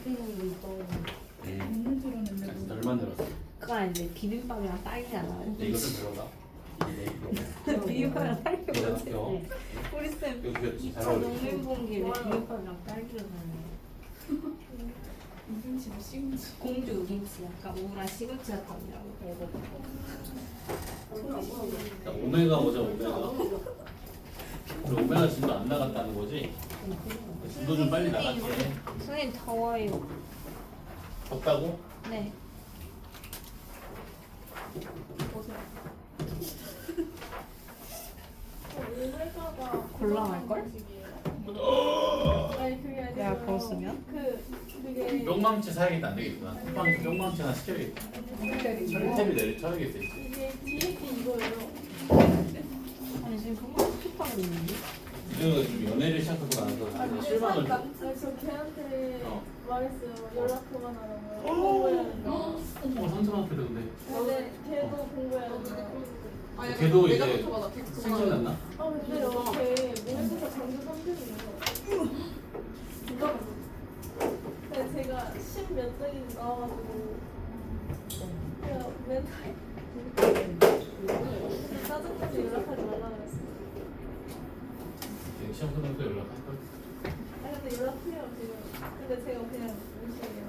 생각이 있어. 없는 줄 알았는데. 덜 만들었어. 그거 이제 비빔밥이랑 딸기잖아. 근데 이거 좀 별로다. 비빔밥이랑 딸기 이거 뭐지? 귀여워. 네. 우리 쌤 이거 잘 2차 어울려. 농민분기에 비빔밥이랑 딸기를 사네. 무슨 집 시금치. 공주 김치 약간 우울한 시금치 같다고. 자, 오메가 보자 오메가. 우리 오메가 진도 안 나갔다는 거지? 진도 좀 빨리 나갔지. 선생님 더워요. 덥다고? 네. 곤란할걸? 아니 그게 아니라 내가 벗으면? 그게 뿅망치 사야겠다 안 되겠구나. 쿠팡에서 뿅망치 하나 시켜야겠다. 철탑이 내려쳐야겠어 이제. 이게 뒤에 게 이거예요. 아니 지금 그거 스킵하고 있는데? 이제가 지금 연애를 시작하고 나서 근데 실망을 좀. 아니 저 걔한테 어. 말했어요. 연락 그만하라고요. 공부해야 된다. 상처받았대 근데. 근데 걔도 공부해야 된다. 걔도 이제 생각이 났나? 아 근데 걔 모의고사 전교 3등이에요. 근데 제가 10몇 등이 나와가지고 그냥 맨날 짜증나서 연락하지 말라고 했어요. 시험 끝나고 또 연락할 걸. 아니 근데 연락해요 지금. 근데 제가 그냥 무시해요.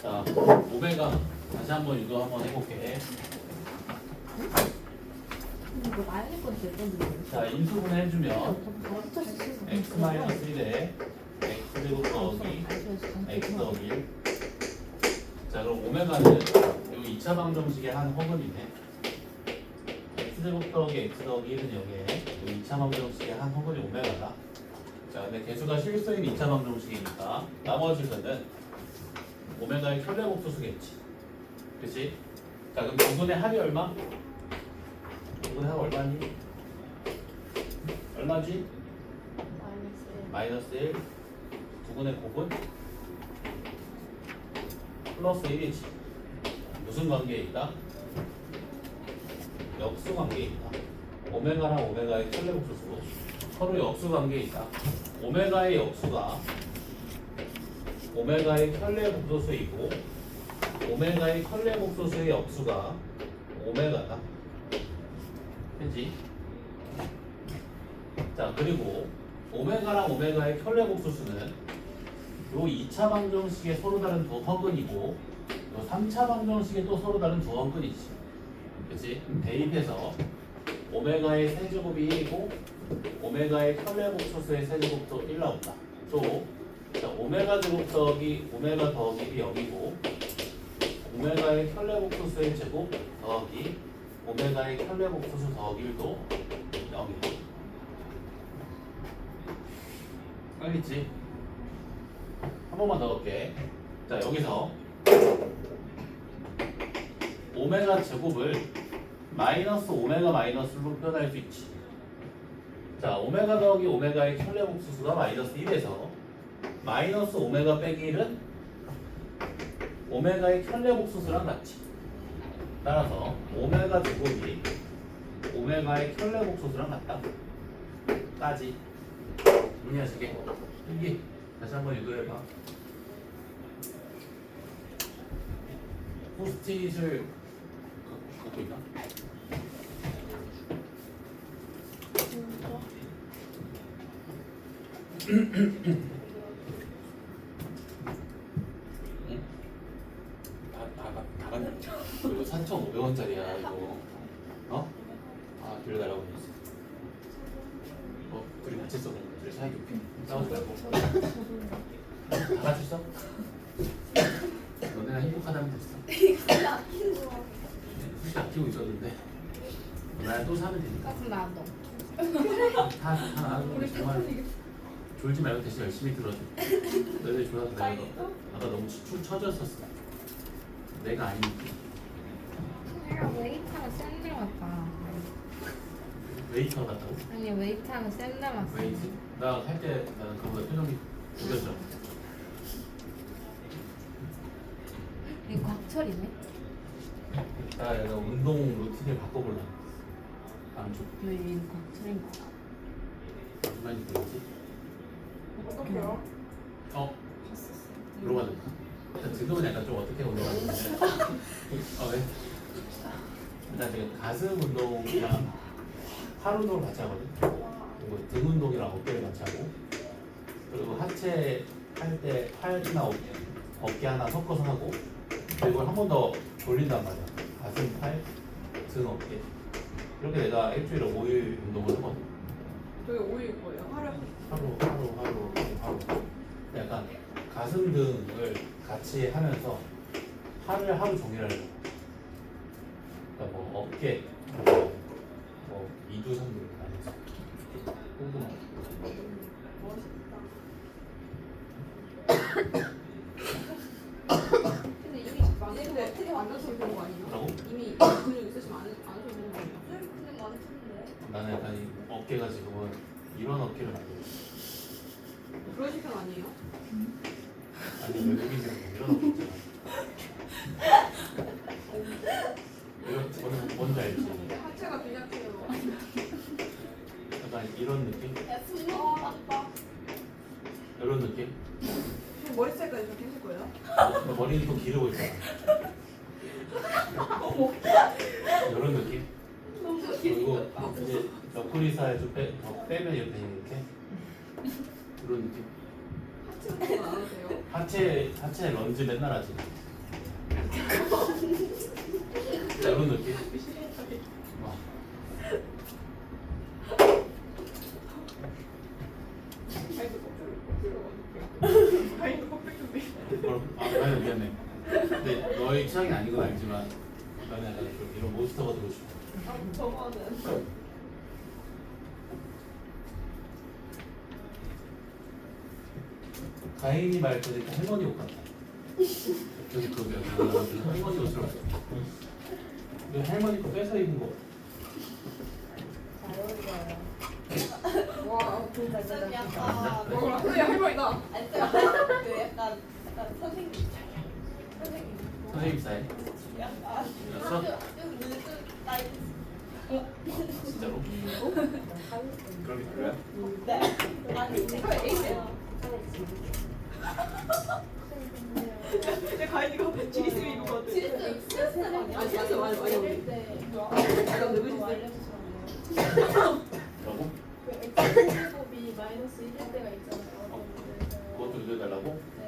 자, 오메가 다시 한번 이거 한번 해볼게. 이거 말할 건 됐던데. 자, 인수분 해주면 x 마이너스 1에 x 제곱 더하기 x 더하기 1. 자, 그럼 오메가는 여기 2차 방정식의 한 허근이네. x 제곱 더하기 x 더하기 1은 여기에 여기 2차 방정식의 한 허근이 오메가다. 자, 근데 개수가 실수인 2차 방정식이니까 나머지는 오메가의 혈례복수수겠지. 그치? 자, 그럼 두분의 합이 얼마? 두분의 합 얼마니? 얼마지? 마이너스 1. 두분의 곱은? 플러스 1이지. 무슨 관계에 있다? 역수 관계에 있다. 오메가랑 오메가의 혈례복수수 서로 역수 관계에 있다. 오메가의 역수가 오메가의 혈례복소수이고 오메가의 혈례복소수의 역수가 오메가다. 그치? 자, 그리고 오메가랑 오메가의 혈례복소수는 요 2차 방정식의 서로 다른 두 허근이고 요 3차 방정식의 또 서로 다른 두 허근이지. 그치? 대입해서 오메가의 세제곱이 1이고 오메가의 혈례복소수의 세제곱도 1 나온다. 또 자, 오메가 제곱 더하기 오메가 더하기 1이 0이고 오메가의 혈례복소수의 제곱 더하기 오메가의 혈례복소수 더하기 1도 0이다. 알겠지? 한 번만 더 넣을게. 자, 여기서 오메가 제곱을 마이너스 오메가 마이너스로 표현할 수 있지. 자, 오메가 더하기 오메가의 혈례복소수가 마이너스 1에서 마이너스 오메가 빼기 1은 오메가의 혈례복수수랑 같지. 따라서 오메가 제곱이 오메가의 혈례복수수랑 같다. 까지. 이해하시게? 이게 다시 한번 읽어봐. 포스트잇을 갖고 있나? 다 갔네. 이거 4,500원짜리야 이거. 어? 아, 빌려달라고 했어. 둘이 같이 써. 둘이 사이좋게 싸우지 말고. 다 같이 써? 너네가 행복하다면 됐어. 솔직히 아끼고 있었는데 나야 또 사면 되니까. 그럼 나도. 다 나도 정말 졸지 말고 대신 열심히 들어줘. 너희들 좋아서 내가 아까 너무 축 처졌었어. 내가 아니니까. 내가 웨이트하고 쌤 닮았다. 웨이터 같다고? 아니 웨이트하고 쌤 닮았어. 웨이트? 나 할 때 나는 그거보다 표정이 구겨져. 이거 곽철이네. 나 약간 운동 루틴을 바꿔볼라. 왜 이거 틀린 거야? 무슨 말인지 모르지? 어떡해요? 물어봐도 돼. 일단 지금은 약간 좀 어떻게 운동하는데 왜? 일단 지금 가슴 운동이랑 팔 운동을 같이 하거든. 그리고 등 운동이랑 어깨를 같이 하고, 그리고 하체 할 때 팔이나 어깨 하나 섞어서 하고, 그리고 한 번 더 돌린단 말이야. 가슴, 팔, 등, 어깨. 이렇게 내가 일주일에 5일 운동을 하거든. 저희 5일 거예요. 하루. 약간 가슴 등을 같이 하면서 팔을 하루 종일 하려고. 그러니까 뭐 어깨, 뭐 2두 3두 이렇게 나눠서 꼼꼼하게. 근데 이미 만약에 어떻게 만들어서 그런 거 아니에요? 뭐라고? 이미 근육 있으시면 안 하셔도 되는 거 아니에요? 근데 많던데. 나는 약간 이 어깨가 지금은 이런 어깨를 만들고 있어. 그러실 편 아니에요? 아니 외국인들은 이런 어깨 있잖아. 이런 뭔지 알지? 하체가 비약해요. 약간 이런 느낌? 야, 숨어. 아빠. 이런 느낌? 머리 색깔이 좀 계실 거예요? 너 머리는 또 기르고 있잖아. 이런 느낌? 그리고 이제 옆구리 살 좀 더 빼면 이렇게 이런 느낌? 하체 운동 안 하세요? 하체 런지 맨날 하지. 이런 느낌? 와. 아니 미안해. 근데 너의 취향이 아닌 건 알지만 나는 약간 좀 이런 몬스터가 되고 싶어. 저거는. 가인이 말 들으니까 할머니 옷 같아. 저기 할머니 옷을 입었어. 이거 할머니 거 뺏어 입은 거. 잘 어울려요. 와, 좀 약간. 와, 근데 할머니다. 아니, 그 약간 선생님. 선생님 스타일. 약간. 였어? 좀 늦은 나이. 진짜로? 그런 게 별로야? 네. 아니, 제가 A세요. 근데 가인이가 지리스 입은 거 지리스 X였어요. 아, 지리스 많이 어릴 때. 약간 늙으신 때. 알려주시면 뭐라고? 그 X제곱이 마이너스 1일 때가 있잖아요. 그것도 늘려달라고? 네.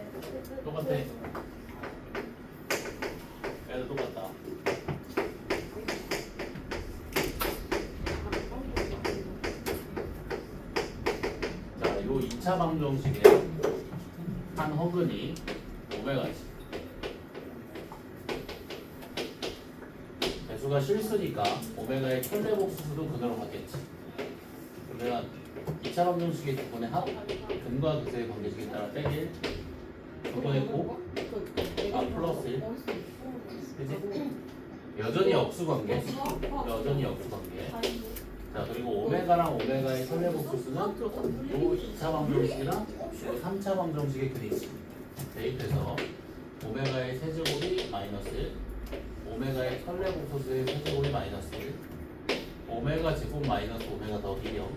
똑같아. 애도 똑같다. 자, 요 2차 방정식에 한 허근이 오메가지. 배수가 실수니까 오메가의 켤레복수수도 근으로 받겠지. 그러면 2차 방정식의 두분의 합, 근과 그세의 관계식에 따라 빼길, 두분의 곱, 플러스 1. 그지? 여전히 역수관계. 여전히 역수관계. 자, 그리고 오메가랑 오메가의 켤레복수수는 요 2차 방정식이랑 요 3차 방정식의 그리지. 대입해서 오메가의 세제곱이 마이너스 1, 오메가의 켤레복수수의 세제곱이 마이너스 1, 오메가 제곱 마이너스 오메가 더하기 0,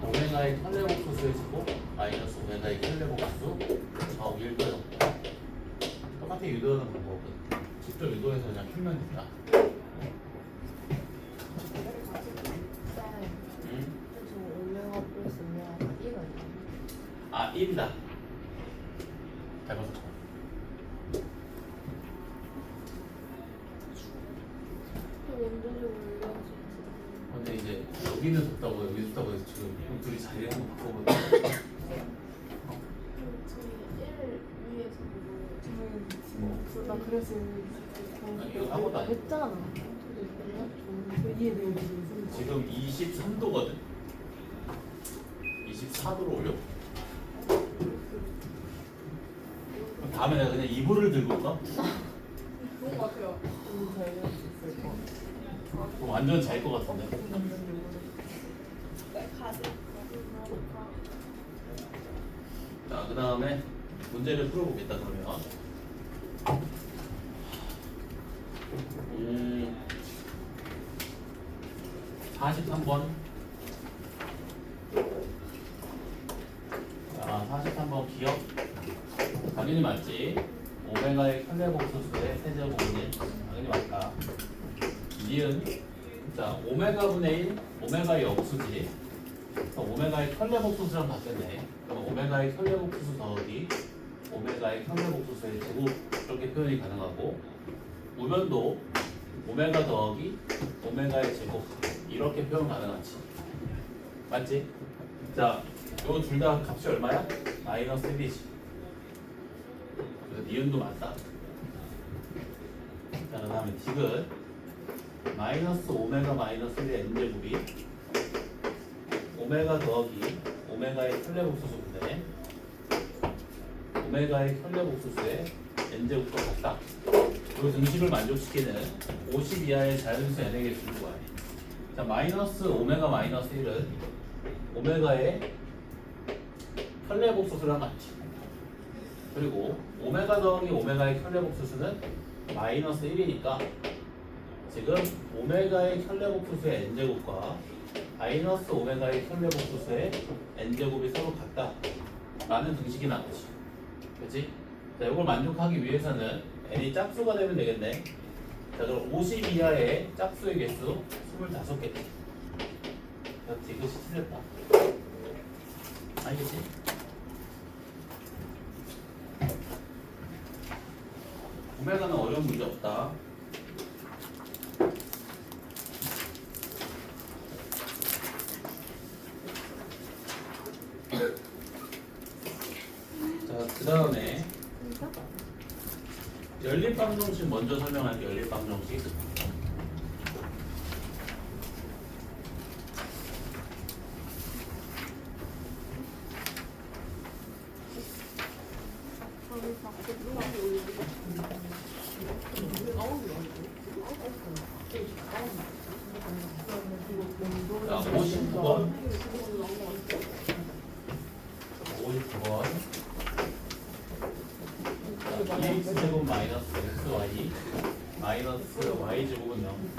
오메가의 켤레복수수의 제곱 마이너스 오메가의 켤레복수 더하기 1도 0. 똑같아 유도하는 방법은 직접 유도해서 그냥 풀면 된다. 응? 오메가 플러스 오메가 1은 아 1이다. 잘 봤어. 원본적으로 올려서. 근데 이제 여기는 덥다고 여기 덥다고 해서 지금 둘이 자리 한번 바꿔보자. 저희 1 위에서 보고. 나 그래서 아니, 이거 아무것도 안 해. 했잖아. 이해되는 지금 23도거든. 24도로 올려. 그럼 다음에 내가 그냥 이불을 들고 올까? 좋은 거 같아요. 그럼 완전 잘 것 같은데. 가드. 자, 그 다음에 문제를 풀어보겠다 그러면. 43번. 자, 43번 기억. 당연히 맞지. 오메가의 혈내복소수의 세제곱은 당연히 맞다. 니은. 자, 오메가분의 1, 오메가의 억수지. 그래서 오메가의 혈내복소수랑 바뀌었네. 그럼 오메가의 혈내복소수 더하기 오메가의 혈내복소수의 제곱 이렇게 표현이 가능하고, 우변도 오메가 더하기 오메가의 제곱 이렇게 표현 가능하지. 맞지? 자, 요 둘 다 값이 얼마야? 마이너스 1이지. 그래서 니은도 맞다. 자, 그 다음에 디귿 마이너스 오메가 마이너스 1의 n제곱이 오메가 더하기 오메가의 혈내복소수인데 오메가의 혈내복소수의 n제곱과 같다. 이 등식을 만족시키는 50 이하의 자연수 n에게 주는 거야. 자, 마이너스 오메가 마이너스 1은 오메가의 혈내복소수랑 같지. 그리고 오메가 더하기 오메가의 혈내복소수는 마이너스 1이니까 지금 오메가의 혈내복소수의 n제곱과 마이너스 오메가의 혈내복소수의 n제곱이 서로 같다 라는 등식이 나오지. 그치? 자, 이걸 만족하기 위해서는 n이 짝수가 되면 되겠네. 자, 그럼 50 이하의 짝수의 개수 25개지. 자, 디귿이 틀렸다. 알겠지? 오메가는 어려운 문제 없다. 자, 그 다음에 연립방정식 먼저 설명할게요. 연립방정식. 자, 59번. 59번. x제곱 마이너스 xy 마이너스 y제곱은 0.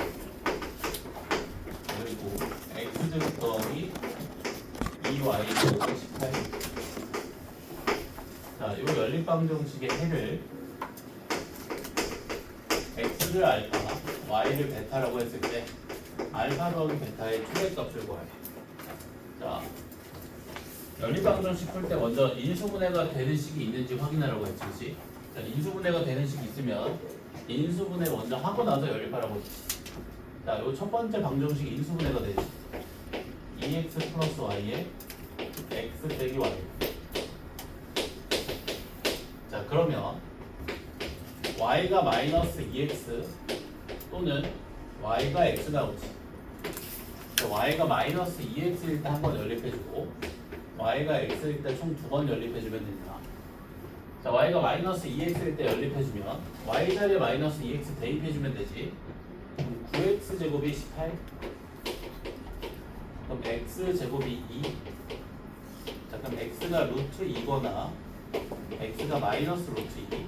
그리고 x제곱 더하기 2y제곱은 18. 자, 이 연립방정식의 해를 x를 알파, y를 베타라고 했을 때 알파 더하기 베타의 최대값을 구해야 돼. 자, 연립방정식 풀 때 먼저 인수분해가 되는 식이 있는지 확인하라고 했지, 그치? 자, 인수분해가 되는 식이 있으면 인수분해 먼저 하고 나서 연립하라고 했지. 자, 요 첫 번째 방정식이 인수분해가 되지. 2x 플러스 y에 x 빼기 y. 자, 그러면 y가 마이너스 2x 또는 y가 x 나오지. 자, y가 마이너스 2x일 때 한 번 연립해주고 y가 x일 때 총 2번 연립해주면 됩니다. 자, y가 마이너스 2x일 때 연립해주면 y 자리에 마이너스 2x 대입해주면 되지. 그럼 9x 제곱이 18. 그럼 x 제곱이 2. 자, 그럼 x가 루트 2거나 x가 마이너스 루트 2.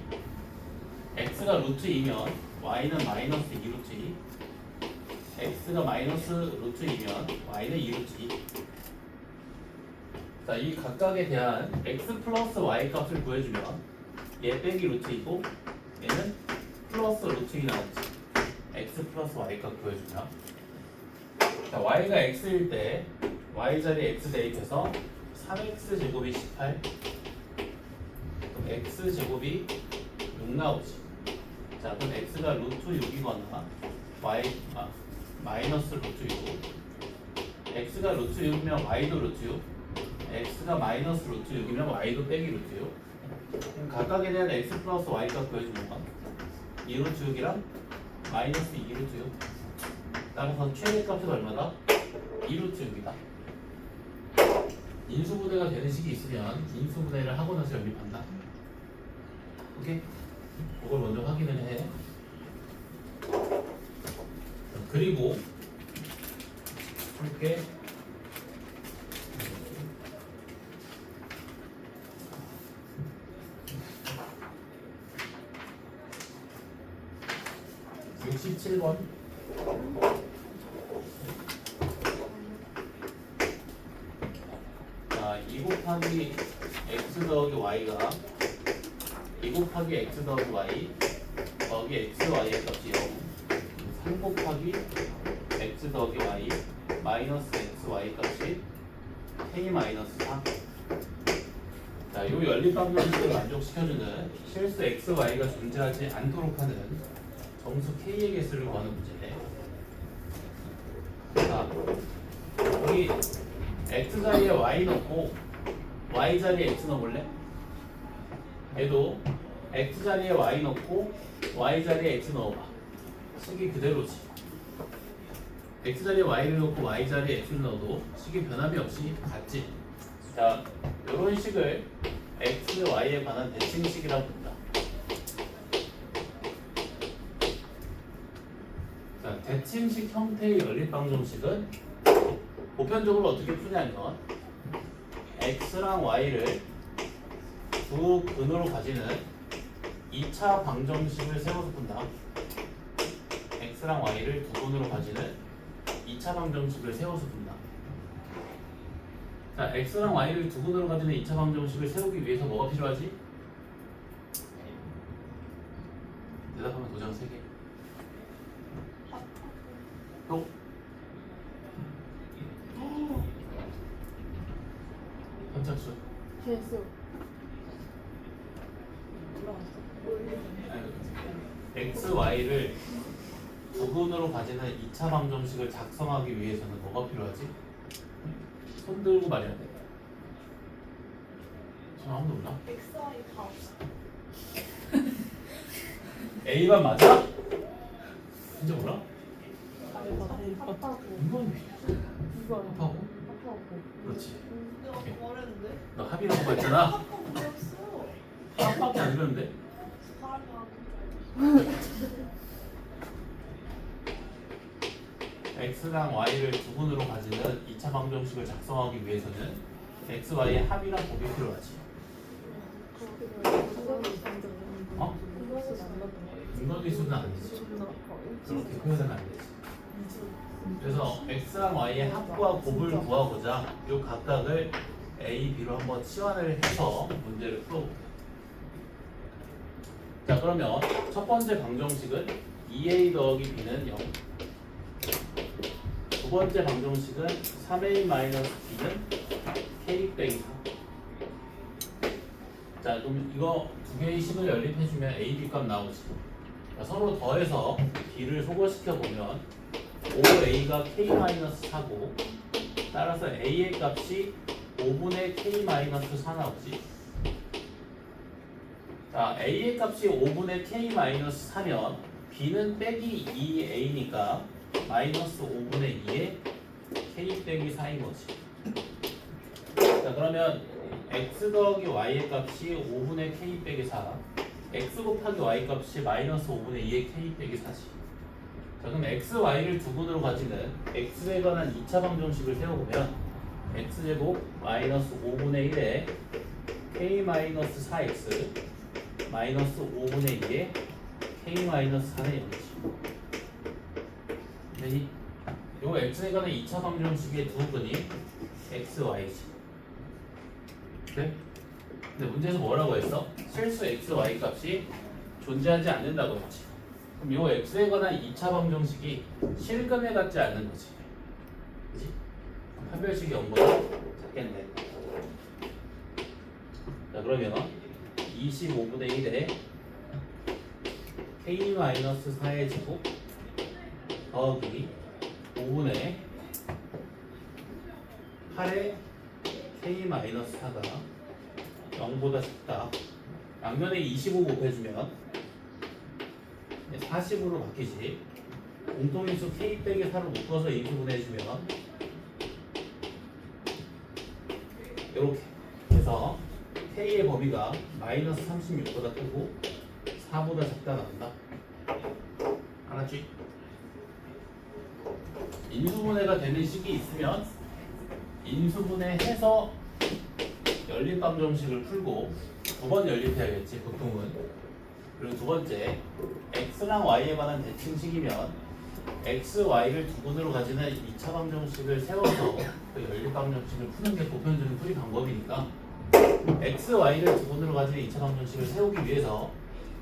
x가 루트 2면 y는 마이너스 2 루트 2. x가 마이너스 루트 2면 y는 2 루트 2. 자, 이 각각에 대한 x 플러스 y 값을 구해주면 얘 빼기 루트 2고 얘는 플러스 루트 2 나오지. x 플러스 y 값 구해주면, 자, y가 x일 때 y 자리에 x 대입해서 3x 제곱이 18. 그럼 x 제곱이 6 나오지. 자, 그럼 x가 루트 6이거나 마이너스 루트 6. x가 루트 6이면 y도 루트 6. x가 마이너스 루트 6이면 y도 빼기 루트 6. 그럼 각각에 대한 x 플러스 y 값 구해주는 건 2 루트 6이랑 마이너스 2 루트 6. 따라서 최대값은 얼마다? 2 루트 6이다. 인수분해가 되는 식이 있으면 인수분해를 하고 나서 연립한다. 오케이? 그걸 먼저 확인을 해. 그리고 이렇게 (67번) 곱하기 x 더하기 y가 2 곱하기 x 더하기 y 더하기 x, y의 값이 0 3 곱하기 x 더하기 y 마이너스 x, y 값이 k 마이너스 4. 자, 이 연립방정식을 만족시켜주는 실수 x, y가 존재하지 않도록 하는 정수 k의 개수를 구하는 문제인데, 자, 여기 x 자리에 y 넣고 y 자리에 x 넣어볼래? 얘도 x 자리에 y 넣고 y 자리에 x 넣어봐. 식이 그대로지. x 자리에 y를 넣고 y 자리에 x를 넣어도 식이 변함이 없이 같지. 자, 이런 식을 x, y에 관한 대칭식이라고 부른다. 자, 대칭식 형태의 연립방정식은 보편적으로 어떻게 푸냐면 x랑 y를 두 근으로 가지는 2차 방정식을 세워서 푼다. x랑 y를 두 근으로 가지는 2차 방정식을 세워서 푼다. 자, x랑 y를 두 근으로 가지는 2차 방정식을 세우기 위해서 뭐가 필요하지? 대답하면 도장 3개. 또 선착순. 계속. x, y를 두 근으로 가지는 2차 방정식을 작성하기 위해서는 뭐가 필요하지? 손 들고 말해야 돼. 손 아무도 몰라? XY 다 없어. A반 맞아? 진짜 몰라? 아파고. 이건 이거 합하고? 아파고. 그렇지. 내가 말했는데? 너 합이라고 했잖아? 아빠가 뭐였어? 합밖에 안 그렸는데? 사람이 안 x랑 y를 두 분으로 가지는 2차 방정식을 작성하기 위해서는 x, y의 합이랑 곱이 필요하지. 어? 근거리수는 안 되지. 그렇게 표현하면 안 되지. 그래서 x랑 y의 합과 곱을 구하고자 이 각각을 a, b로 한번 치환을 해서 문제를 풀어볼게요. 자, 그러면 첫 번째 방정식은 2a 더하기 b는 0. 두 번째 방정식은 3a 마이너스 b는 k 빼기 4. 자, 그럼 이거 두 개의 식을 연립해주면 a, b 값 나오지. 자, 서로 더해서 b를 소거시켜 보면 5a가 k 마이너스 4고, 따라서 a의 값이 5분의 k 마이너스 4 나오지. 자, a의 값이 5분의 k 마이너스 4면 b는 빼기 2a니까 마이너스 5분의 2에 k 빼기 4인 거지. 자, 그러면 x 더하기 y의 값이 5분의 k 빼기 4, x 곱하기 y 값이 마이너스 5분의 2의 k 빼기 4지. 자, 그럼 x, y를 두 분으로 가지는 x에 관한 2차 방정식을 세워보면 x제곱 마이너스 5분의 1에 k 마이너스 4x 마이너스 5분의 2에 k 마이너스 4는 0이지. 되니? 요 x에 관한 2차 방정식의 두 근이 x, y지. 그래? 근데 문제에서 뭐라고 했어? 실수 x, y 값이 존재하지 않는다고 했지. 그럼 요 x에 관한 2차 방정식이 실근에 같지 않는 거지. 그치? 판별식이 0보다 작겠네. 자, 그러면 25분의 1에 k-4의 제곱 더하기 5분의 8의 k-4가 0보다 작다. 양면에 25 곱해주면 40으로 바뀌지. 공통인수 k 빼기 4로 묶어서 인수분해 해주면 이렇게 해서 k의 범위가 마이너스 36보다 크고 4보다 작다 나온다. 알았지? 인수분해가 되는 식이 있으면 인수분해해서 연립방정식을 풀고 두 번 연립해야겠지, 보통은. 그리고 두 번째, x랑 y에 관한 대칭식이면 x, y를 두 군으로 가지는 2차 방정식을 세워서 그 연립 방정식을 푸는 게 보편적인 풀이 방법이니까 x, y를 두 군으로 가지는 2차 방정식을 세우기 위해서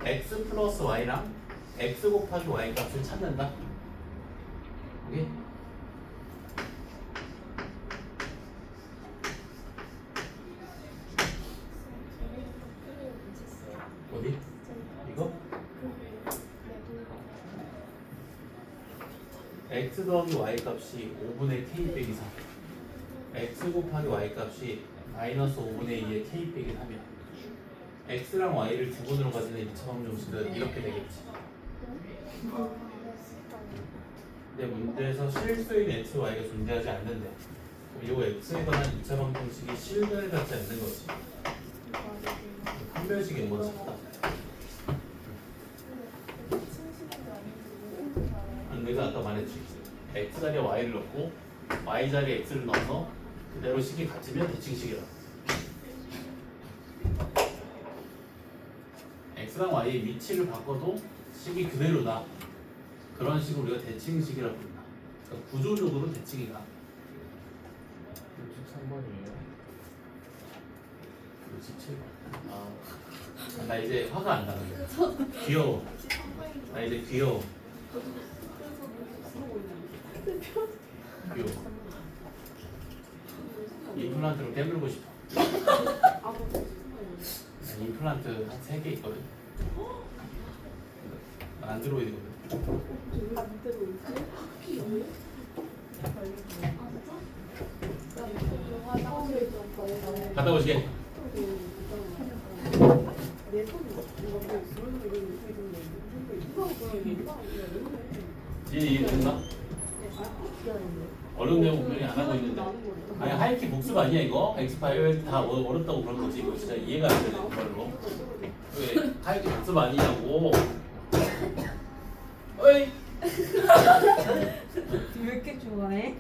x 플러스 y랑 x 곱하기 y 값을 찾는다. 오케이? 어디? 이거? x 더하기 y 값이 5분의 k 빼기 3 x 곱하기 y 값이 마이너스 5분의 2의 k 빼기 3이야. x랑 y를 두 분으로 가지는 2차 방정식은 이렇게 되겠지. 근데 문제에서 실수인 x, y가 존재하지 않는데 그럼 이 x에 관한 2차 방정식이 실근을 갖지 않는 거지. 판별식이 먼저 찾다. 내가 아까 말했지. x 자리에 y를 넣고 y 자리에 x를 넣어서 그대로 식이 같으면 대칭식이라. x랑 y의 위치를 바꿔도 식이 그대로다. 그런 식으로 우리가 대칭식이라고 부른다. 그러니까 구조적으로 대칭이다. 63번이에요. 67번. 나 이제 화가 안 나는데. 귀여워. 나 이제 귀여워. 귀여워. 임플란트로 깨물고 싶어. 임플란트 한 3개 있거든. 안드로이드거든. 갔다 오시게. 이해됐나? 어려운 내용 분명히 안 하고 있는데. 아니 하이키 복습 아니야 이거? 엑스파일 다 어렵다고 그런 거지. 이거 진짜 이해가 안 되는 걸로. 왜 하이키 복습 아니냐고. 어이. 왜 이렇게 좋아해?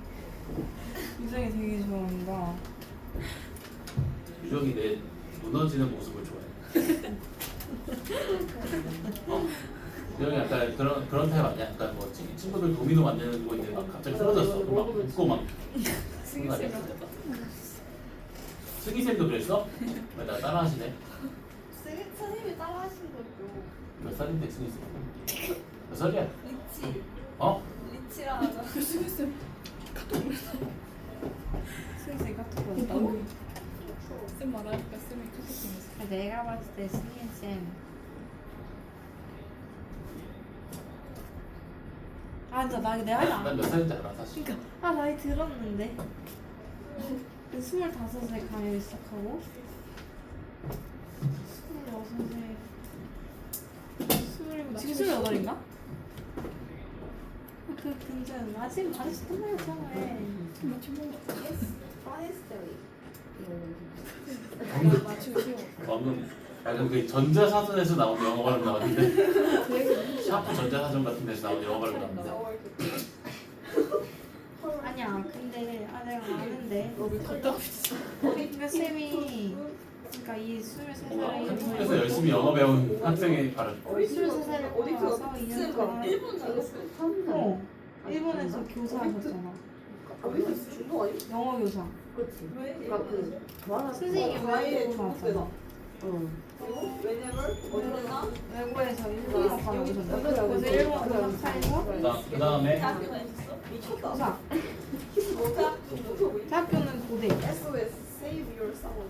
유정이 되게 좋아한다. 유정이 내 무너지는 모습을 좋아해. 유정이 약간 그런 타입 아니야? 약간 뭐 친구들 도미노 만드는 거 있는데 막 갑자기 쓰러졌어. 막 웃고 막. 승희쌤도 그랬어? 왜 나 따라하시네? 선생님이 따라하신 거죠. 몇 살인데 승희쌤? 몇 살이야? 리치. 어? 리치라 하잖아. 승희 카톡 왔다고? 쌤 말하니까 쌤이 카톡 보냈어. 내가 봤을 때 승희 쌤. 아 진짜 내가 난 몇 살인지 알아 사실. 아 나이 들었는데 25에 강의 시작하고 26에 지금 28인가? 그 근처는 아직 끝나잖아. 방금 그 전자사전에서 나온 영어 발음 나왔는데 샤프 전자사전 같은 데서 나온 영어 발음 나왔는데 아니야 근데 내가 아는데 그러니까 쌤이 그러니까 이 23살에 한국에서 열심히 영어 배운 학생의 발음. 23살에 와서 2년 동안 일본 나갔어요. 일본에서 교사하셨잖아. 어디서 중국 아니? 영어 교사. 그렇지. 왜? 그러니까 그 말하 선생님이 외국어 나왔잖아. 왜냐면 어디나 외국에서 일본어 가르쳐줬는데 그래서 일본 교사에서 그 다음에 대학교가 있었어? 미쳤다. 교사. 대학교 대학교는 고대. SOS Save Your Soul.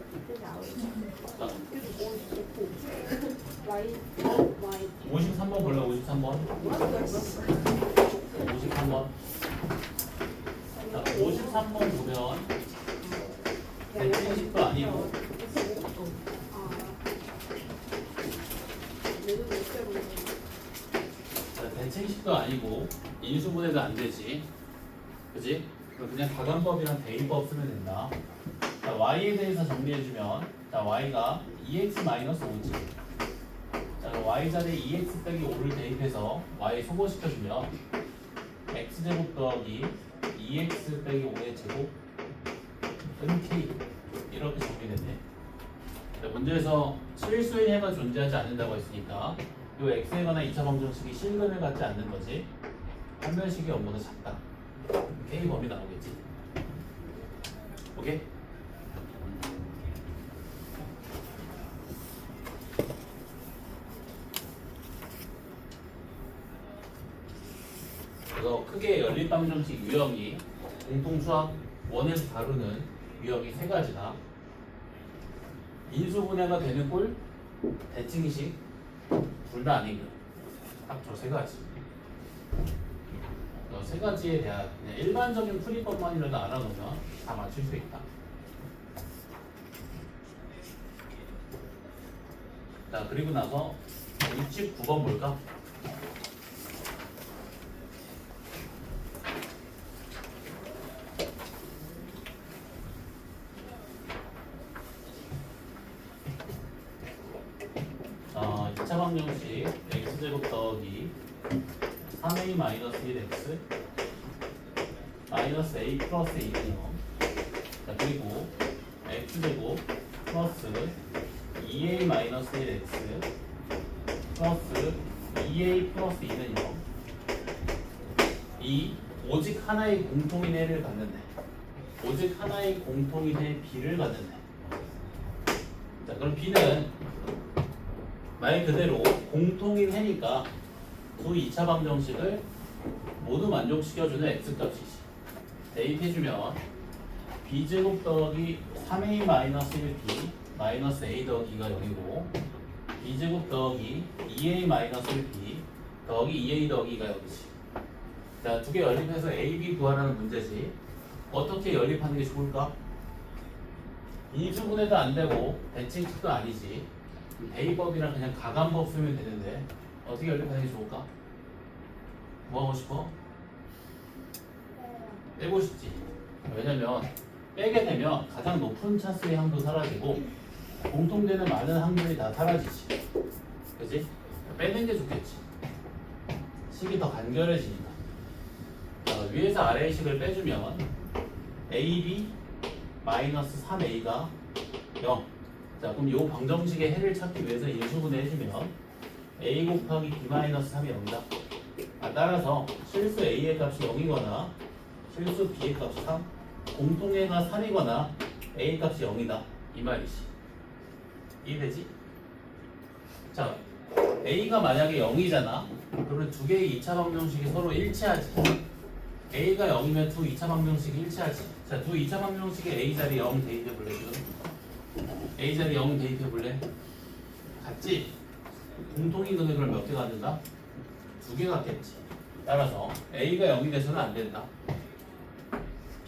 53번 볼래? 53번. 53번. 자, 53번 보면 대칭식도 아니고 자, 대칭식도 아니고 인수분해도 안 되지. 그지? 그럼 그냥 가관법이랑 대입법 쓰면 된다. 자, y에 대해서 정리해주면 자, y가 2x-5지. 자, 그럼 y 자리에 2x 빼기 5를 대입해서 y 소거시켜주면 x제곱 더하기 2x 빼기 5의 제곱 은 k 이렇게 정리됐네. 자, 문제에서 실수인 해가 존재하지 않는다고 했으니까 이 x에 관한 2차 방정식이 실근을 갖지 않는 거지. 판별식이 0보다 작다. K 범위 나오겠지. 오케이? 그래서 크게 연립방정식 유형이 공통수학 1에서 다루는 유형이 세 가지다. 인수분해가 되는 꼴, 대칭식, 둘 다 아니고요. 딱 저 세 가지. 세 가지에 대한 그냥 일반적인 풀이법만이라도 알아놓으면 다 맞출 수 있다. 자, 그리고 나서 69번 볼까? 자, 2차 방정식 x제곱 더하기 3a 마이너스 1x 마이너스 a 플러스 2는 0. 자, 그리고 x제곱 플러스 2a 마이너스 1x 플러스 2a 플러스 2는 0. 이 오직 하나의 공통인의 해를 갖는데 오직 하나의 공통인의 b를 갖는데 자, 그럼 b는 말 그대로 공통인 해니까 두 2차 방정식을 모두 만족시켜주는 x값이지. 대입해주면 b제곱 더하기 3a 마이너스 1b 마이너스 a 더하기가 0이고 b제곱 더하기 2a 마이너스 1b 더하기 2a 더하기가 0이지. 자, 두 개 연립해서 a, b 구하라는 문제지. 어떻게 연립하는 게 좋을까? 인수분해도 안 되고 대칭식도 아니지. 대입법이랑 그냥 가감법 쓰면 되는데 어떻게 연립하는 게 좋을까? 뭐 하고 싶어? 빼고 싶지. 왜냐면 빼게 되면 가장 높은 차수의 항도 사라지고 공통되는 많은 항들이 다 사라지지. 그치? 빼는 게 좋겠지. 식이 더 간결해지니까. 위에서 아래의 식을 빼주면 AB 마이너스 3A가 0. 자, 그럼 이 방정식의 해를 찾기 위해서 인수분해 해주면 A 곱하기 B 마이너스 3이 0이다. 따라서 실수 A의 값이 0이거나 실수 B의 값이 3, 공통해가 3이거나 A 값이 0이다. 이 말이지. 이해되지? 자, A가 만약에 0이잖아. 그러면 두 개의 2차 방정식이 서로 일치하지. A가 0이면 두 2차 방정식이 일치하지. 자, 두 2차 방정식에 A 자리 0 대입해볼래 지금? A 자리 0 대입해볼래? 같지? 공통인 금액을 몇 개 갖는다? 두 개 갖겠지. 따라서 A가 0이 돼서는 안 된다.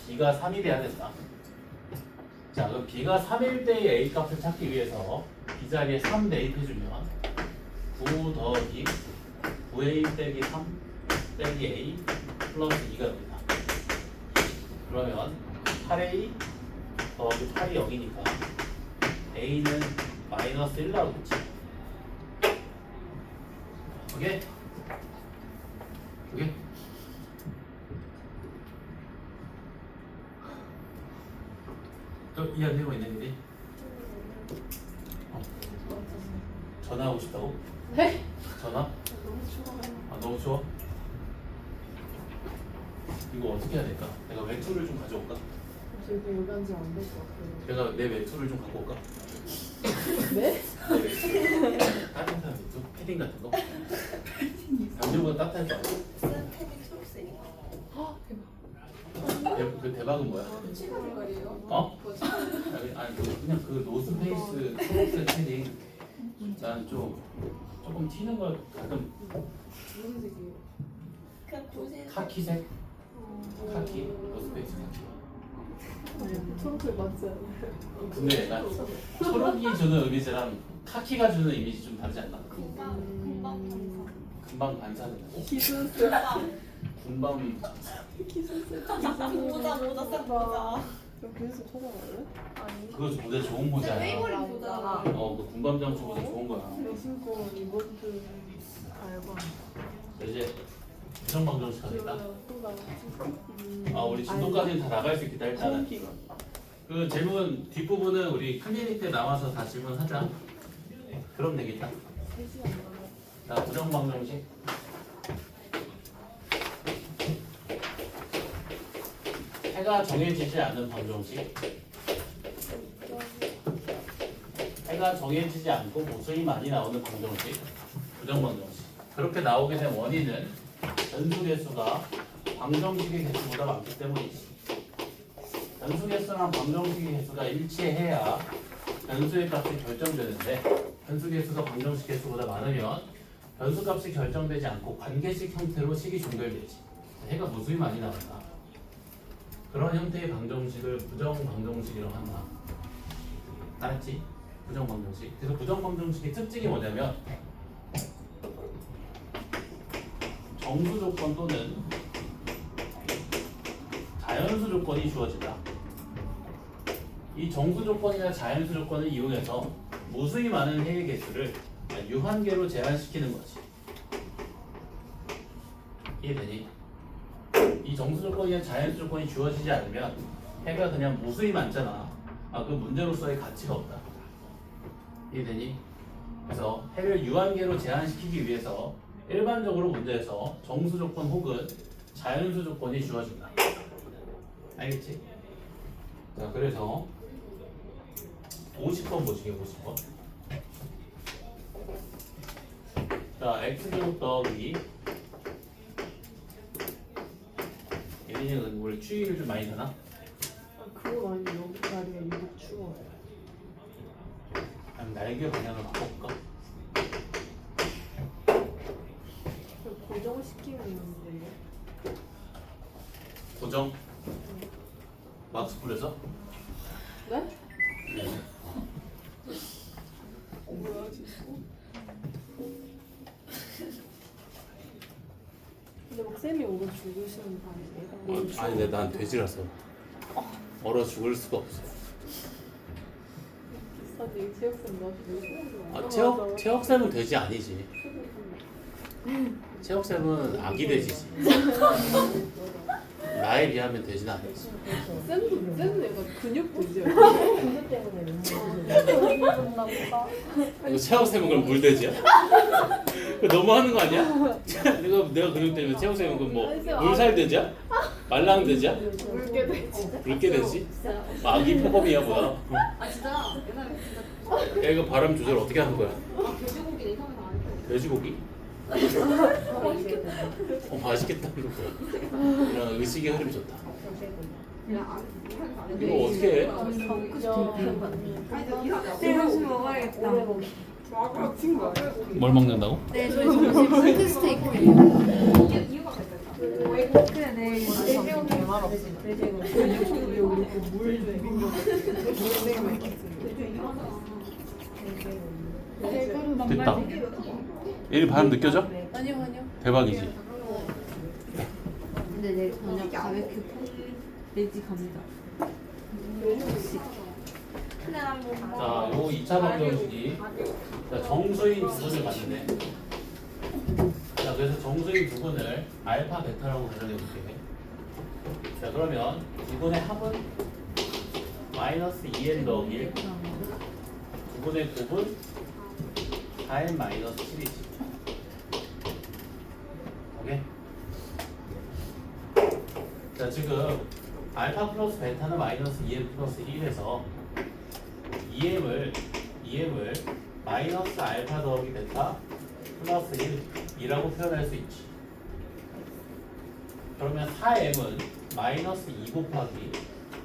B가 3이 돼야 된다. 자, 그럼 B가 3일 때의 A 값을 찾기 위해서 B 자리에 3 대입해주면 9 더하기 9A 빼기 3 빼기 A 플러스 2가 됩니다. 그러면 8A 더하기 8이 0이니까 A는 마이너스 1 나오겠지. 오케이? 오케이? 이해 안 되고 있는 일이? 전화하고 싶다고? 네? 전화? 너무 추워요. 아, 너무 추워? 이거 어떻게 해야 될까? 내가 외투를 좀 가져올까? 저 이거 여기 앉으면 안 될 것 같아요. 내가 내 외투를 좀 갖고 올까? 네? 내 외투 따뜻한 외투? 패딩 같은 거? 남들보다 따뜻할 거 아니야? 쌤템이 초록색이다. 그 대박은 뭐야? 치마 색깔이에요? 어? 아니 그냥 그 노스페이스 초록색 패딩 난 좀 조금 튀는 걸 가끔 무슨 색이에요? 그냥 보세요. 카키색? 카키? 노스페이스 카키 초록색 맞지 않아요? 근데 약간 초록이 주는 이미지랑 카키가 주는 이미지 좀 다르지 않나? 금방 금방 반사는 기술세. 군밤 기술세. 모자 쌤 모자. 그럼 기술세 찾아갈래? 아니. 그거 모자 좋은 모자야. 페이보릿 모자. 그 군밤장수 모자 좋은 거야. 무슨 거 이것도 알바. 이제 부정 방정식 하겠다. 또 나왔지. 우리 진도까지는 다 나갈 수 있겠다 일단은. 그 질문 뒷부분은 우리 클리닉 때 나와서 다 질문하자. 그럼 되겠다. 3시간 남았어. 자, 부정 방정식. 해가 정해지지 않는 방정식. 해가 정해지지 않고 모순이 많이 나오는 방정식. 부정방정식. 그렇게 나오게 된 원인은 변수 개수가 방정식의 개수보다 많기 때문이지. 변수 개수랑 방정식의 개수가 일치해야 변수의 값이 결정되는데 변수 개수가 방정식 개수보다 많으면 변수 값이 결정되지 않고 관계식 형태로 식이 종결되지. 해가 모순이 많이 나온다. 그런 형태의 방정식을 부정방정식이라고 한다. 알았지? 부정방정식. 그래서 부정방정식의 특징이 뭐냐면 정수 조건 또는 자연수 조건이 주어진다. 이 정수 조건이나 자연수 조건을 이용해서 무수히 많은 해의 개수를 유한계로 제한시키는 거지. 이해되니? 이 정수 조건이나 자연수 조건이 주어지지 않으면 해가 그냥 무수히 많잖아. 그 문제로서의 가치가 없다. 이해되니? 그래서 해를 유한계로 제한시키기 위해서 일반적으로 문제에서 정수 조건 혹은 자연수 조건이 주어진다. 알겠지? 자, 그래서 50번 보시게 50번. 자, x제곱 더하기 얘는 원래 추위를 좀 많이 타나? 그건 아니에요. 여기 자리가 유독 추워요. 그럼 날개 방향을 바꿔볼까? 고정시키면 되는데요. 고정? 막스 풀려서? 네? 뭐야 진짜? 근데 막 쌤이 오고 죽으시는 반이에요. 아니, 근데 난 돼지라서 얼어 죽을 수가 없어. 비슷한데 체육쌤 나한테 왜 소문 좋아? 체육쌤은 돼지 아니지. 체육쌤은 아기 돼지지. 나에 비하면 돼지는 아니지. 쌤도 약간 근육 되죠? 이거 체육쌤은 그럼 물돼지야? 그거 너무하는 거 아니야? 내가 근육 때문에 체육쌤은 그럼 뭐 물살돼지야? 말랑돼지야? 물게 되지. 물개돼지? 아기 표범이야 뭐야? 아 진짜 옛날에 진짜 야, 이거 바람 조절 어떻게 하는 거야? 돼지고기 내 이상은 안 해. 돼지고기? 맛있겠다 이거. 이런 의식의 흐름이 좋다. 이거 어떻게 해? 쌤 먹어야겠다. 뭘 먹는다고? 네 저희 점심 풀트 스테이크예요. 이유가 됐다. 그래 내일 돼지고기 개말 없어. 돼지고기 근육고기 우리 물 비빔면 되게 맛있어요. 됐다. 일 바람 느껴져? 아니요 아니요. 대박이지. 근데 내일 저녁 바베큐 돼지 갑니다. 자, 요 2차 방정식이 정수인 부분을 봤는데, 자, 그래서 정수인 부분을 알파 베타라고 가정해 볼게. 자, 그러면 부분의 합은 마이너스 2n 더하기 1, 부분의 곱은 4n 마이너스 7이지. 오케이? 자, 지금 알파 플러스 베타는 마이너스 2m 플러스 1에서 2m을 마이너스 알파 더하기 베타 플러스 1이라고 표현할 수 있지. 그러면 4m은 마이너스 2 곱하기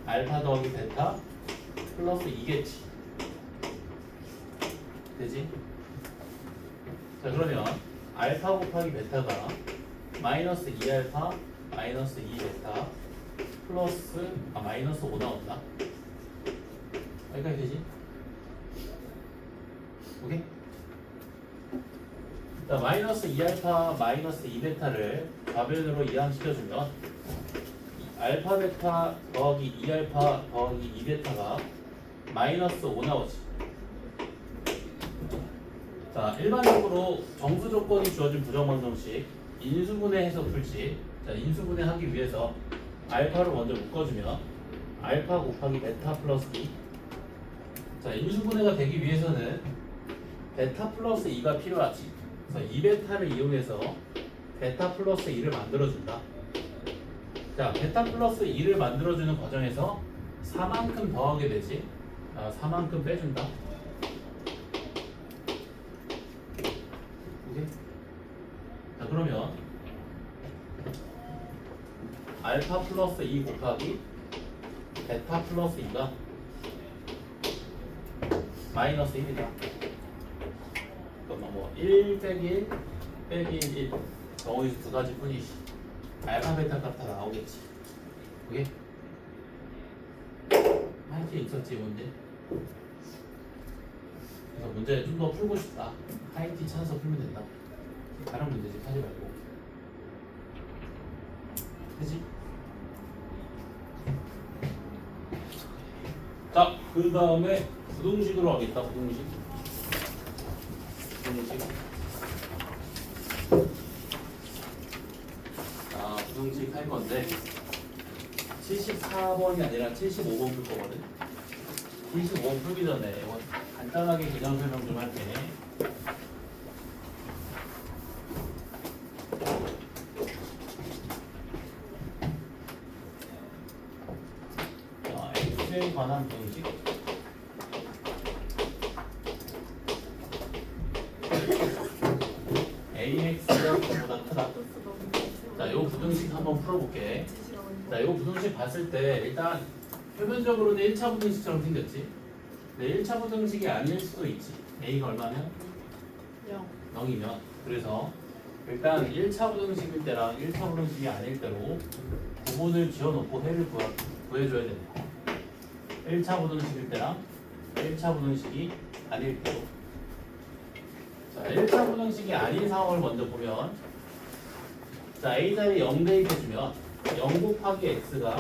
알파 더하기 베타 플러스 2겠지. 되지? 자, 그러면 알파 곱하기 베타가 마이너스 2알파 마이너스 2베타 플러스 마이너스 5 나온다. 여기까지 되지? 오케이? 자, 마이너스 2알파 마이너스 2베타를 좌변으로 이항시켜주면 알파 베타 더하기 2알파 더하기 2베타가 마이너스 5 나오지. 자, 일반적으로 정수 조건이 주어진 부정방정식 인수분해해서 풀지. 자, 인수분해 하기 위해서 알파를 먼저 묶어주면 알파 곱하기 베타 플러스 2. 자, 인수분해가 되기 위해서는 베타 플러스 2가 필요하지. 그래서 2베타를 이용해서 베타 플러스 2를 만들어준다. 자, 베타 플러스 2를 만들어주는 과정에서 4만큼 더하게 되지. 4만큼 빼준다. 오케이? 자, 그러면 알파 플러스 2 곱하기 베타 플러스 2가 마이너스 1이다. 그러면 뭐 1 빼기 1 빼기 1 여기서 두 가지 뿐이지. 알파 베타 값 다 나오겠지. 오케이? 할 게 있었지 문제. 그래서 문제를 좀 더 풀고 싶다. 하이티 찾아서 풀면 된다. 다른 문제집 하지 말고. 그치? 자, 그 다음에 부등식으로 하겠다. 부등식. 자, 부등식 할 건데 74번이 아니라 75번 풀 거거든. 75번 풀기 전에 이거 간단하게 개념 설명 좀 할게. 자, x에 관한 부등식. ax가 보다 크다. 자, 요 부등식 한번 풀어볼게. 자, 이 부등식 봤을 때 일단 표면적으로는 1차 부등식처럼 생겼지. 근데 1차 부등식이 아닐 수도 있지. a가 얼마면? 0이면. 그래서 일단 1차 부등식일 때랑 1차 부등식이 아닐 때로 구분을 지어놓고 해를 구해줘야 된다. 1차 부등식일 때랑 1차 부등식이 아닐 때로. 자, 1차 부등식이 아닌 상황을 먼저 보면, 자, a 자리 0 대입해주면 0 곱하기 x가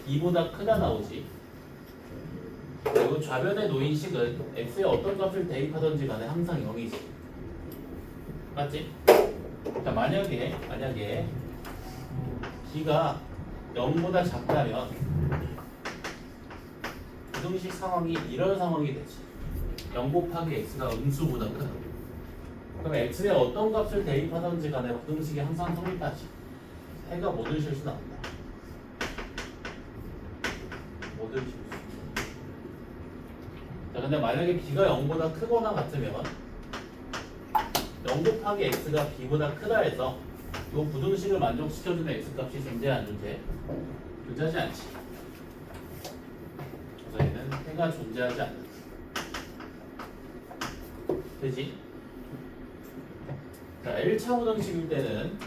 b보다 크다 나오지. 그리고 좌변에 놓인 식은 x에 어떤 값을 대입하든지 간에 항상 0이지. 맞지? 자, 만약에 b가 0보다 작다면 부등식 상황이 이런 상황이 되지. 0 곱하기 x가 음수보다 크다. 그럼 x에 어떤 값을 대입하든지 간에 부등식이 항상 성립하지. 해가 모든 실수 나온다. 모든 실수. 자, 근데 만약에 b가 0보다 크거나 같으면 0 곱하기 x가 b보다 크다 해서 이 부등식을 만족시켜주는 x값이 존재 안 존재? 존재하지 않지. 그래서 얘는 해가 존재하지 않는다. 되지? 자, 1차 부등식일 때는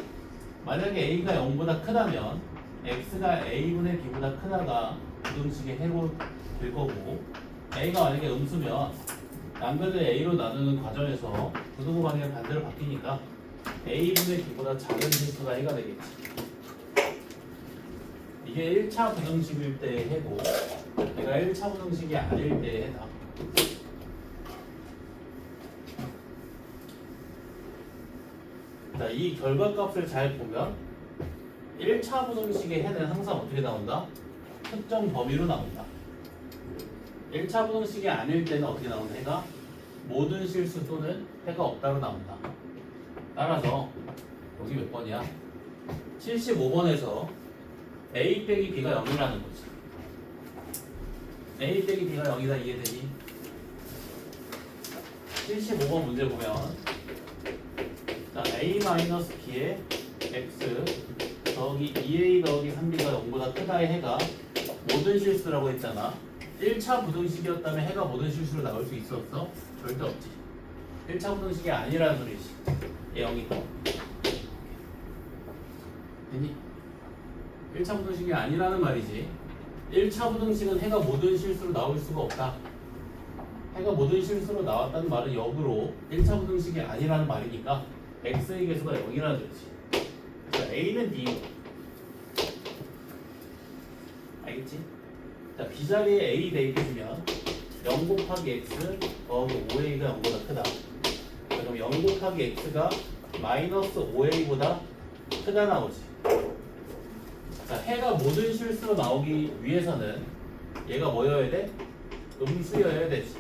만약에 a가 0보다 크다면 x가 a분의 b보다 크다가 부등식의 해로 될 거고, a가 만약에 음수면 양변을 a로 나누는 과정에서 부등호 방향이 반대로 바뀌니까 a분의 b보다 작은 실수가 해가 되겠지. 이게 1차 부등식일 때의 해고, 얘가 1차 부등식이 아닐 때의 해다. 자, 이 결과값을 잘 보면 1차 부등식의 해는 항상 어떻게 나온다? 특정 범위로 나온다. 1차 부등식이 아닐 때는 어떻게 나온다? 해가 모든 실수 또는 해가 없다로 나온다. 따라서 여기 몇 번이야? 75번에서 a 빼기 b가 0이라는 거지. a 빼기 b가 0이다 이해되니? 75번 문제 보면, 자, a-b의 x 더하기 2a 더하기 3b가 0보다 크다의 해가 모든 실수라고 했잖아. 1차 부등식이었다면 해가 모든 실수로 나올 수 있었어? 절대 없지. 1차 부등식이 아니라는 소리지. 얘 0이고. 됐니? 1차 부등식이 아니라는 말이지. 1차 부등식은 해가 모든 실수로 나올 수가 없다. 해가 모든 실수로 나왔다는 말은 역으로 1차 부등식이 아니라는 말이니까 x의 개수가 0이라는 소리지. 그래서 a는 b. 알겠지? 자, b자리에 a 대입해주면 0 곱하기 x 더하기 5a가 0보다 크다. 자, 그럼 0 곱하기 x가 마이너스 5a보다 크다 나오지. 자, 해가 모든 실수로 나오기 위해서는 얘가 뭐여야 돼? 음수여야 되지.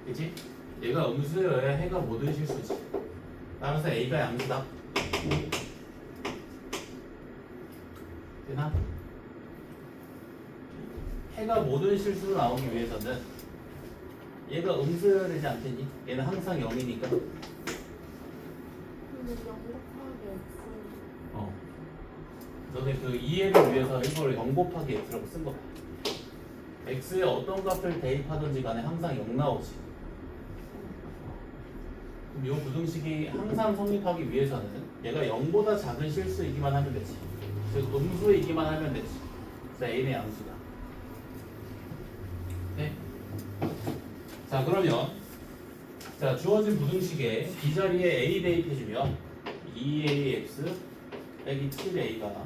그치? 얘가 음수여야 해가 모든 실수지. 따라서 a가 양수다. 되나? 해가 모든 실수로 나오기 위해서는 얘가 음수여야 되지 않겠니? 얘는 항상 0이니까. 근데 영곱하기 어. 너네 그 이해를 위해서 이걸 0 곱하기 x라고 쓴 거야. x에 어떤 값을 대입하든지 간에 항상 0 나오지. 그럼 이 부등식이 항상 성립하기 위해서는 얘가 0보다 작은 실수이기만 하면 되지. 즉 음수이기만 하면 되지. 그래서 a는 양수다. 네? 자 그러면 자 주어진 부등식에 b자리에 a 대입해주면 2ax 빼기 7a가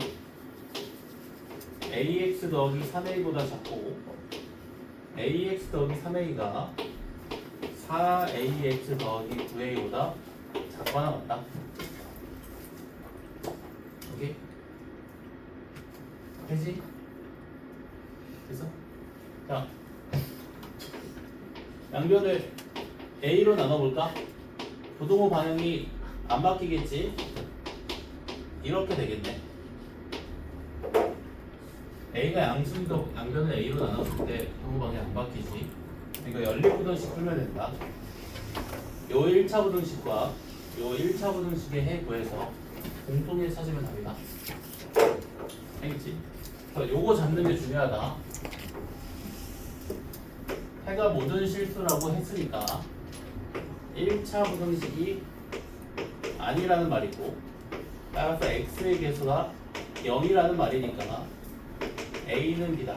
ax 더하기 3a보다 작고 ax 더하기 3a가 4ax 더하기 9a보다 작거나 같다. 오케이? 되지? 됐어? 자 양변을 a로 나눠볼까? 부등호 방향이 안 바뀌겠지? 이렇게 되겠네. a가 양수니까 양변을 a로 나눴을 때 부등호 방향이 안 바뀌지. 그러니까 연립부등식 풀면 된다. 요 1차 부등식과 요 1차 부등식의 해 구해서 공통해 찾으면 답이다. 알겠지? 그래서 요거 잡는 게 중요하다. 해가 모든 실수라고 했으니까 1차 부등식이 아니라는 말이고 따라서 x의 개수가 0이라는 말이니까 a는 b다.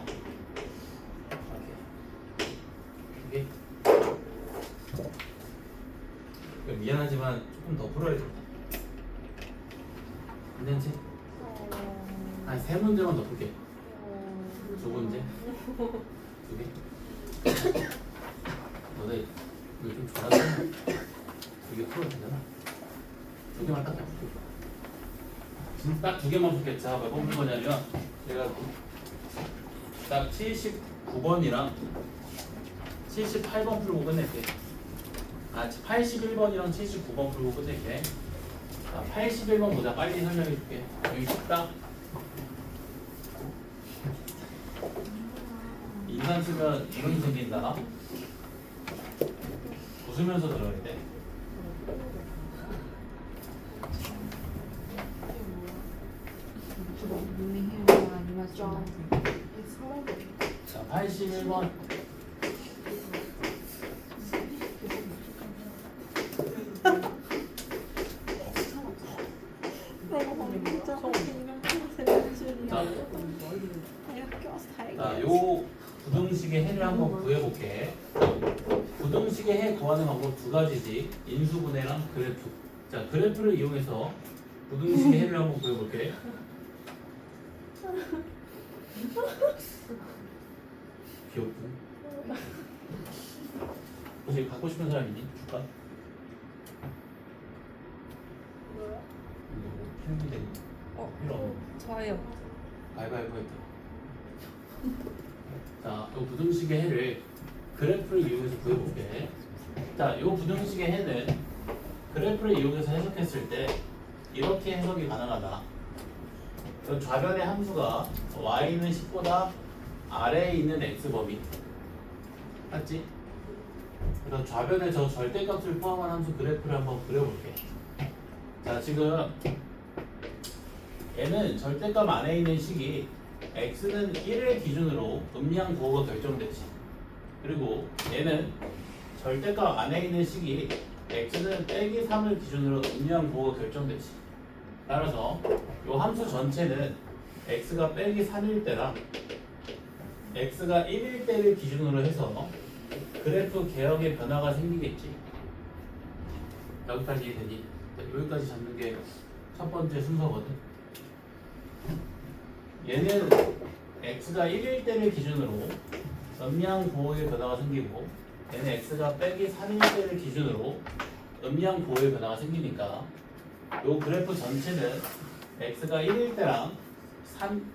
오케이. 미안하지만 조금 더 풀어야겠다. 괜찮지? 한 3문제만 더 풀게. 2문제? 2개? 너네 이거 좀 잘하잖아. 2개 풀어도 되잖아. 2개만 딱 풀게. 진짜 딱 2개만 풀게. 자, 몇 번 풀 거냐면 제가 딱 79번이랑 78번 풀고 끝낼게. 아, 81번이랑 79번 풀고 끝낼게. 자, 81번 보자. 빨리 설명해 줄게. 여기 쉽다. 인산 쓰면 이론이 생긴다. 웃으면서 들어야 돼. 자, 81번. 자, 요 부등식의 해를 한번 구해볼게. 부등식의 해 구하는 방법 2가지지. 인수분해랑 그래프. 자, 그래프를 이용해서 부등식의 해를 한번 구해볼게. 귀엽군. 혹시 갖고 싶은 사람 있니? 줄까? 뭐야? 이거 필기 되는 거. 필요 없는 거. 저요. 가위바위보 했다. 자, 이 부등식의 해를 그래프를 이용해서 구해볼게. 자, 이 부등식의 해는 그래프를 이용해서 해석했을 때 이렇게 해석이 가능하다. 이 좌변의 함수가 y는 10보다 아래에 있는 x범위. 맞지? 그래서 좌변에 저 절대값을 포함한 함수 그래프를 한번 그려볼게. 자, 지금 얘는 절대값 안에 있는 식이 x는 1을 기준으로 음량 부호가 결정되지. 그리고 얘는 절대값 안에 있는 식이 x는 빼기 3을 기준으로 음량 부호가 결정되지. 따라서 이 함수 전체는 x가 빼기 3일 때랑 x가 1일 때를 기준으로 해서 그래프 개혁의 변화가 생기겠지. 여기까지 이해되니? 여기까지 잡는 게 첫 번째 순서거든. 얘는 x가 1일 때를 기준으로 음량 보호의 변화가 생기고 얘는 x가 빼기 3일 때를 기준으로 음량 보호의 변화가 생기니까 이 그래프 전체는 x가 1일 때랑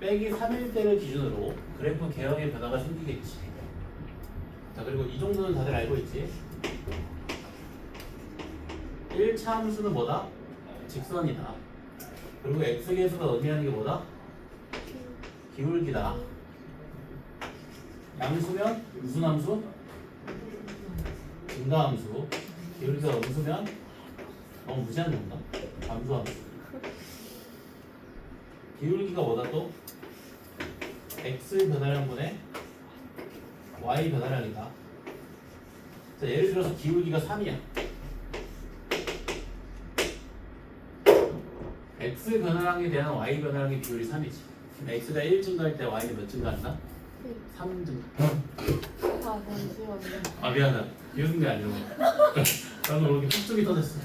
빼기 3일 때를 기준으로 그래프 개혁의 변화가 생기겠지. 자, 그리고 이 정도는 다들 알고 있지? 1차 함수는 뭐다? 직선이다. 그리고 x계수가 의미하는 게 뭐다? 기울기다. 양수면 무슨 함수? 증가함수. 기울기가 음수면 너무 무시하는 건가? 감소함수. 기울기가 뭐다 또? x 변화량분의 y 변화량이다. 자, 예를 들어서 기울기가 3이야. x 변화량에 대한 y 변화량의 비율이 3이지. x가 1 증가할 때 y는 몇 증가한다? 3 증가. 아, 잠시만요. 아 미안하다. 비웃는 게 아니고 방금 이렇게 뚝뚝이 터졌어.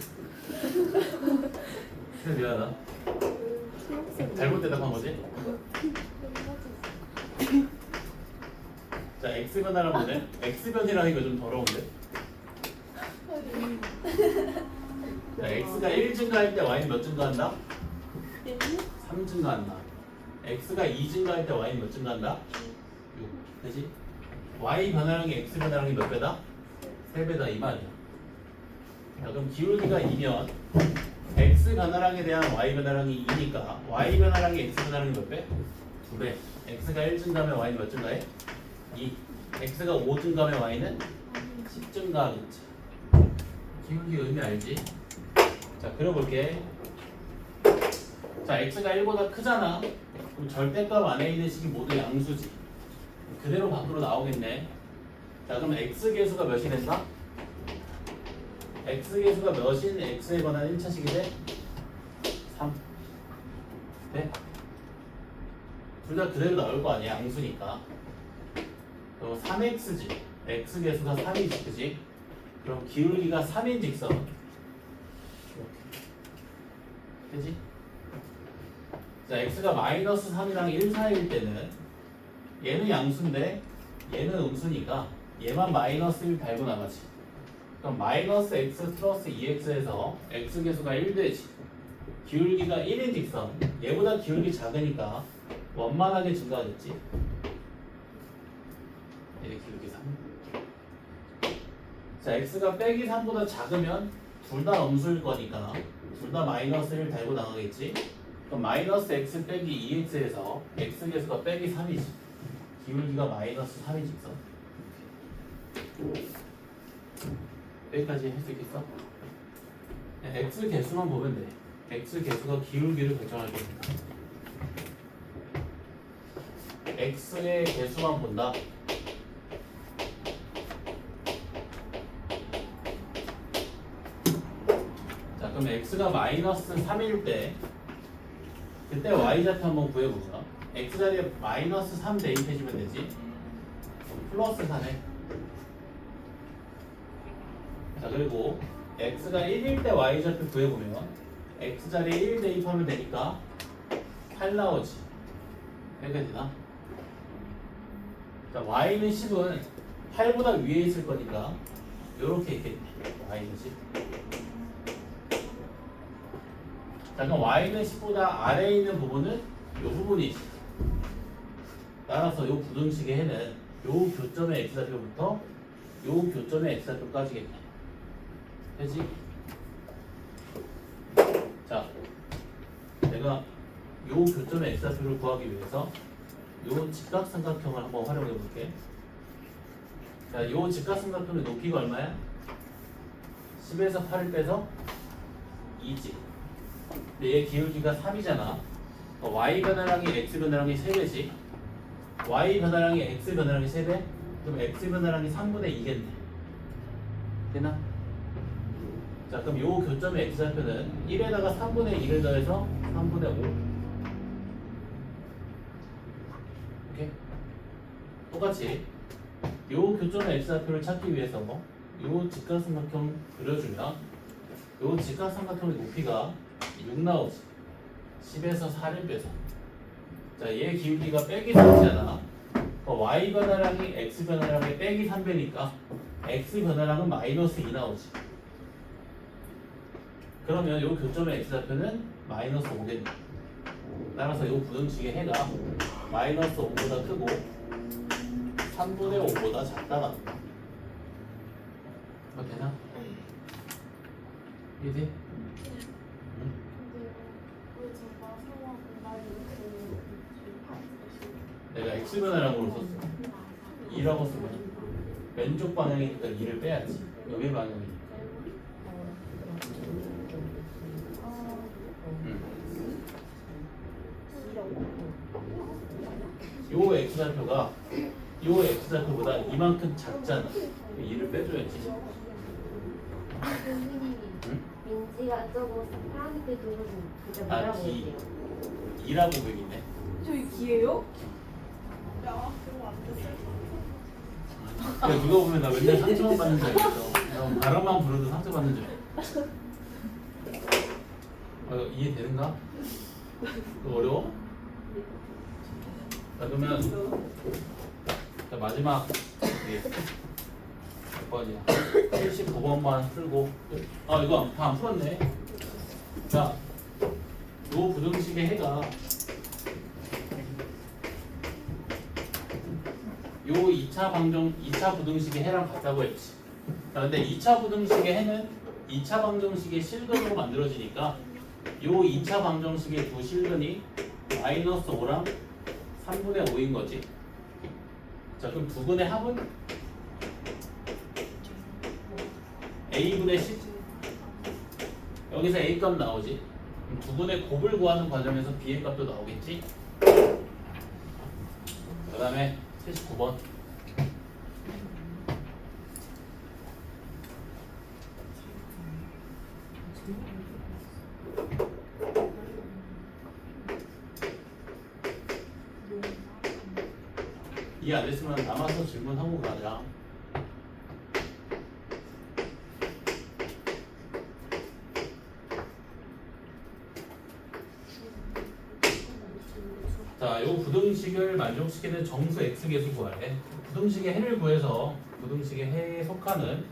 그래 미안하다. 잘못 대답한 거지? 자 x 변화량 보네. x 변이라는 거 좀 더러운데. 자 x가 1 증가할 때 y는 몇 증가한다? 3 증가한다. x가 2 증가할 때 y는 몇 증가한다? 6. 그지? y 변화량이 x 변화량이 몇 배다? 3배다 이 말이야. 자, 그럼 기울기가 2면 x 변화량에 대한 y 변화량이 2니까 y 변화량이 x 변화량이 몇 배? 2배. x가 1 증가하면 y는 몇 증가해? 2. x가 5 증가하면 y는 10 증가하겠지. 기울기 의미 알지? 자, 그려볼게. 자, x가 1보다 크잖아. 그럼 절대값 안에 있는 식이 모두 양수지. 그대로 밖으로 나오겠네. 자, 그럼 x계수가 몇이 된다? x계수가 몇인 x에 관한 1차식이 돼? 3. 네? 둘 다 그대로 나올 거 아니야, 양수니까. 그럼 3x지. x계수가 3이지, 그지? 그럼 기울기가 3인 직선. 이렇게. 그지? 자, x가 마이너스 3이랑 1 사이일 때는 얘는 양수인데 얘는 음수니까 얘만 마이너스 1 달고 나가지. 그럼 마이너스 x 플러스 2x에서 x계수가 1 되지. 기울기가 1인 직선. 얘보다 기울기 작으니까 원만하게 증가하겠지. 얘 기울기 3. 자, x가 빼기 3보다 작으면 둘 다 음수일 거니까 둘 다 마이너스 1 달고 나가겠지. 그럼 마이너스 x 빼기 2x에서 x계수가 빼기 3이지. 기울기가 마이너스 3이 직선. 여기까지 할 수 있겠어? x 개수만 보면 돼. x 개수가 기울기를 결정할 겁니다. x의 개수만 본다. 자, 그럼 x가 마이너스 3일 때 그때 y좌표 한번 구해보자. x자리에 마이너스 3 대입해주면 되지. 플러스 4네. 자, 그리고 x가 1일 때 y좌표 구해보면 x자리에 1 대입하면 되니까 8 나오지. 이렇게 되나? 자, y는 10은 8보다 위에 있을 거니까 이렇게 있겠네. y는 10. 자, 그럼 y는 10보다 아래에 있는 부분은 이 부분이지. 따라서 이 부등식의 해는 이 교점의 x좌표부터 이 교점의 x좌표까지겠네. 되지? 자, 내가 이 교점의 x좌표를 구하기 위해서 이 직각삼각형을 한번 활용해 볼게. 자, 이 직각삼각형의 높이가 얼마야? 10에서 8을 빼서 2지. 근데 얘 기울기가 3이잖아. y 변화량이 x 변화량이 3배지. y 변화량이 x 변화량이 3배? 그럼 x 변화량이 3분의 2겠네. 되나? 자, 그럼 요 교점의 x좌표는 1에다가 3분의 2를 더해서 3분의 5. 오케이? 똑같이 요 교점의 x좌표를 찾기 위해서 요 직각삼각형 그려주면 요 직각삼각형의 높이가 6 나오지. 10에서 4를 빼서. 자, 얘 기울기가 빼기 3이잖아. y 변화량이 x 변화량의 빼기 3배니까 x 변화량은 마이너스 2 나오지. 그러면 이 교점의 x좌표는 마이너스 5겠네. 따라서 이 부등식의 해가 마이너스 5보다 크고 3분의 5보다 작다가 뭐 되나? 이해돼? 근데 왜 제가 상황 공간이 이렇게 내가 x 변화량으로 썼어. 2라고 쓰면 왼쪽 방향이니까 2를 빼야지. 여기 방향이니까. 요 x좌표가 요 x좌표보다 이만큼 작잖아. 2를 빼줘야지. 선생님이 민지가 저거 파란색 누르고 그게 아, 뭐라고 기. 했대요? 2라고 보이네. 저기 기예요? 야 그거 안 됐어. 야, 누가 보면 나 맨날 상처만 받는 줄 알겠어. 나 바람만 불어도 상처 받는 줄 알겠어. 이해되는가? 또 어려워? 자, 그러면 자, 마지막 몇 번이야? 79번만 풀고 이거 다 안 풀었네. 자, 요 부등식의 해가 요 2차 부등식의 해랑 같다고 했지. 자, 근데 2차 부등식의 해는 2차 방정식의 실근으로 만들어지니까 요 2차 방정식의 두 실근이 마이너스 5랑 3분의 5인 거지. 자, 그럼 두 근의 합은 a분의 10. 여기서 a 값 나오지. 그럼 두 근의 곱을 구하는 과정에서 b의 값도 나오겠지. 그 다음에 79번. 이해 안 됐으면 남아서 질문하고 가자. 자, 요 부등식을 만족시키는 정수 x계수 구하래. 부등식의 해를 구해서 부등식의 해에 속하는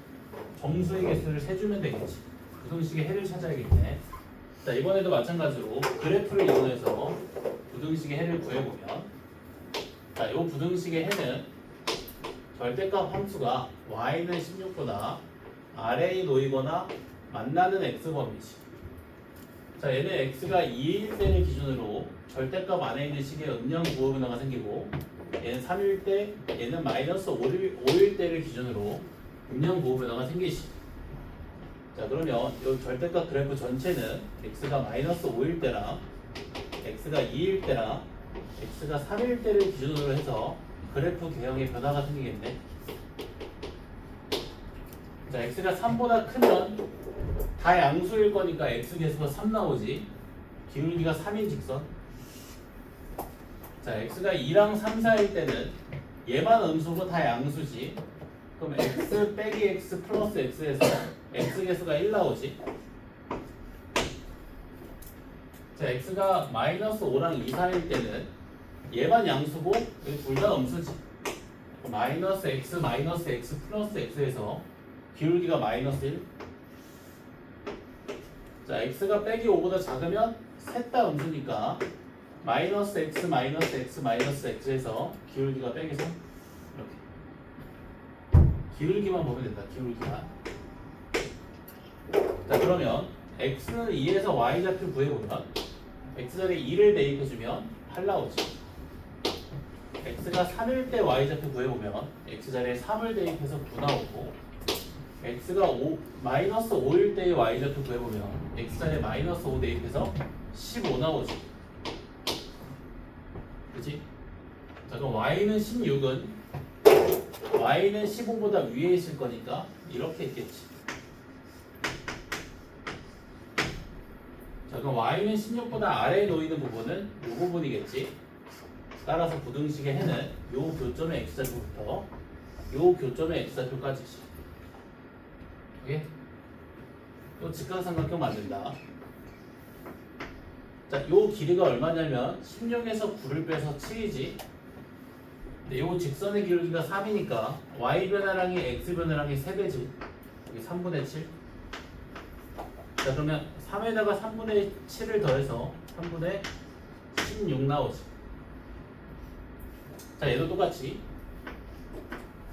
정수의 개수를 세주면 되겠지. 부등식의 해를 찾아야겠네. 자, 이번에도 마찬가지로 그래프를 이용해서 부등식의 해를 구해보면, 자, 요 부등식의 해는 절대값 함수가 y는 16보다 아래에 놓이거나 만나는 x범위지. 자, 얘는 x가 2일 때를 기준으로 절대값 안에 있는 식의 음량 부호 변화가 생기고, 얘는 3일 때, 얘는 마이너스 5일 때를 기준으로 음량 부호 변화가 생기시. 자, 그러면 이 절대값 그래프 전체는 x가 마이너스 5일 때랑 x가 2일 때랑 x가 3일 때를 기준으로 해서 그래프 개형의 변화가 생기겠네. 자, x가 3보다 크면 다 양수일 거니까 x 계수가 3 나오지. 기울기가 3인 직선. 자, x가 2랑 3, 4일 때는 얘만 음수고 다 양수지. 그럼 x 빼기 x 플러스 x에서 x 계수가 1 나오지. 자, x가 마이너스 5랑 2, 4일 때는 얘만 양수고 둘 다 음수지. 마이너스 x 플러스 x에서 기울기가 마이너스 1. 자, x가 빼기 5보다 작으면 셋 다 음수니까 마이너스 x x에서 기울기가 빼기 3. 이렇게 기울기만 보면 된다. 기울기만. 자, 그러면 x는 2에서 y좌표 구해보면 x자리에 2를 대입해주면 8 나오지. x가 3일 때 y좌표 구해보면 x자리에 3을 대입해서 9 나오고, x가 마이너스 5일 때의 y좌표 구해보면 x자리에 마이너스 5 대입해서 15 나오지. 그치? 자, 그럼 y는 16은 y는 15보다 위에 있을 거니까 이렇게 있겠지. 자, 그럼 y는 16보다 아래에 놓이는 부분은 이 부분이겠지. 따라서 부등식의 해는 요 교점의 x좌표부터 요 교점의 x좌표까지지. 오케이? 또 직각삼각형 만든다. 자, 요 길이가 얼마냐면 16에서 9를 빼서 7이지. 근데 요 직선의 기울기가 3이니까 y 변화량이 x 변화량이 3배지. 여기 3분의 7. 자, 그러면 3에다가 3분의 7을 더해서 3분의 16 나오지. 자, 얘도 똑같이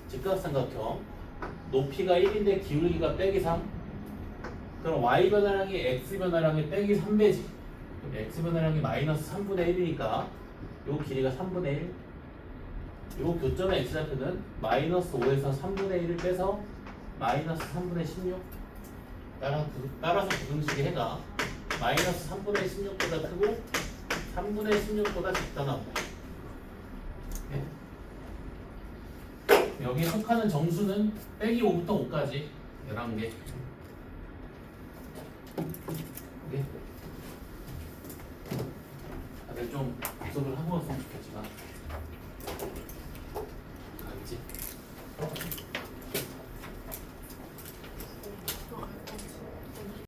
직각삼각형 높이가 1인데 기울기가 빼기 3. 그럼 y 변화량이 x 변화량이 빼기 3배지. 그럼 x 변화량이 마이너스 3분의 1이니까 요 길이가 3분의 1. 이 교점의 x좌표는 마이너스 5에서 3분의 1을 빼서 마이너스 3분의 16. 따라서 부등식의 해가 마이너스 3분의 16보다 크고 3분의 16보다 작다 나옵니다. 네. 여기에 속하는 정수는 빼기 5부터 5까지 11개. 네. 다들 좀 복습을 하고 왔으면 좋겠지만